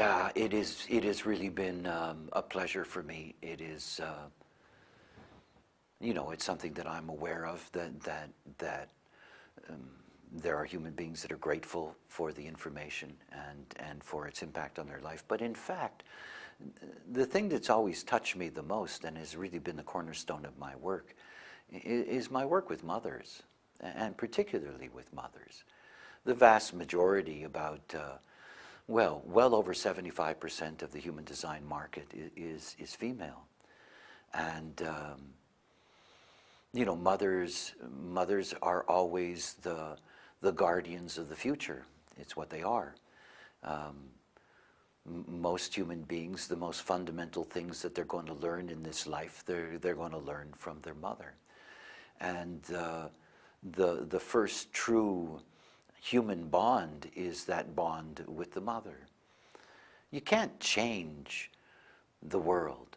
Yeah, it is. It has really been a pleasure for me. It is, you know, it's something that I'm aware of, that there are human beings that are grateful for the information and for its impact on their life. But in fact, the thing that's always touched me the most and has really been the cornerstone of my work is my work with mothers, and particularly with mothers. The vast majority, about well over 75% of the human design market is female, and you know, mothers are always the guardians of the future. It's what they are. Most human beings, the most fundamental things that they're going to learn in this life, they're going to learn from their mother. And the first true human bond is that bond with the mother. You can't change the world,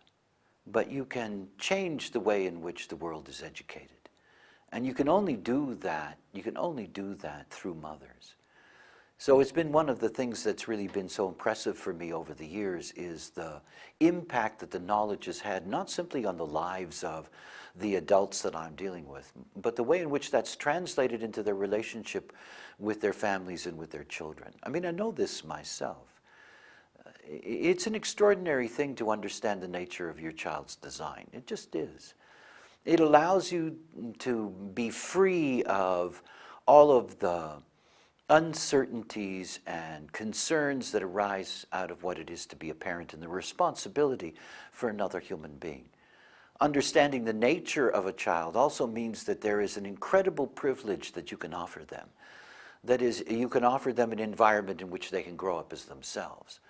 but you can change the way in which the world is educated. And you can only do that through mothers. So it's been one of the things that's really been so impressive for me over the years is the impact that the knowledge has had, not simply on the lives of the adults that I'm dealing with, but the way in which that's translated into their relationship with their families and with their children. I mean, I know this myself. It's an extraordinary thing to understand the nature of your child's design. It just is. It allows you to be free of all of the uncertainties and concerns that arise out of what it is to be a parent and the responsibility for another human being. Understanding the nature of a child also means that there is an incredible privilege that you can offer them. That is, you can offer them an environment in which they can grow up as themselves.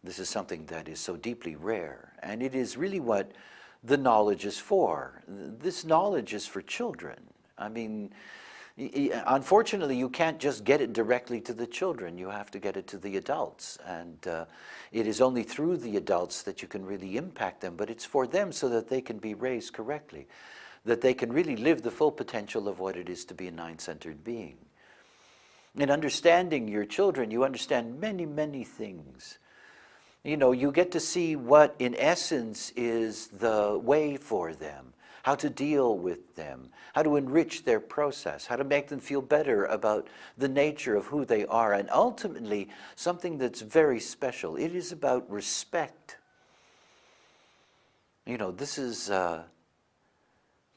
This is something that is so deeply rare, and it is really what the knowledge is for. This knowledge is for children. I mean, unfortunately, you can't just get it directly to the children. You have to get it to the adults. And it is only through the adults that you can really impact them. But it's for them so that they can be raised correctly, that they can really live the full potential of what it is to be a nine-centered being. In understanding your children, you understand many, many things. You know, you get to see what, in essence, is the way for them, how to deal with them, how to enrich their process, how to make them feel better about the nature of who they are, and ultimately, something that's very special. It is about respect. You know, this is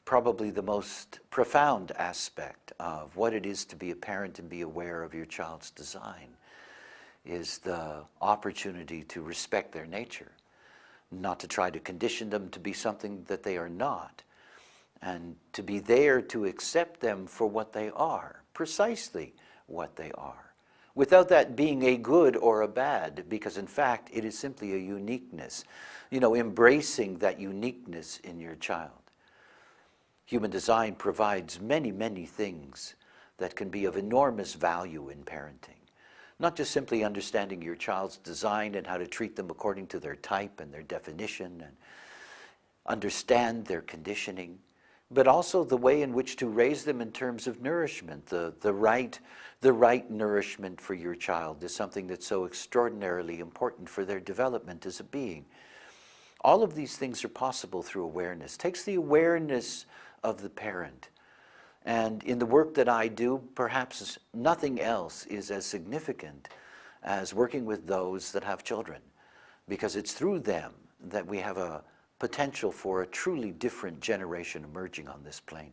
probably the most profound aspect of what it is to be a parent and be aware of your child's design, is the opportunity to respect their nature, not to try to condition them to be something that they are not, and to be there to accept them for what they are, precisely what they are, without that being a good or a bad, because in fact it is simply a uniqueness, you know, embracing that uniqueness in your child. Human design provides many, many things that can be of enormous value in parenting. Not just simply understanding your child's design and how to treat them according to their type and their definition and understand their conditioning, but also the way in which to raise them in terms of nourishment. The right nourishment for your child is something that's so extraordinarily important for their development as a being. All of these things are possible through awareness. It takes the awareness of the parent. And in the work that I do, perhaps nothing else is as significant as working with those that have children, because it's through them that we have a potential for a truly different generation emerging on this plane.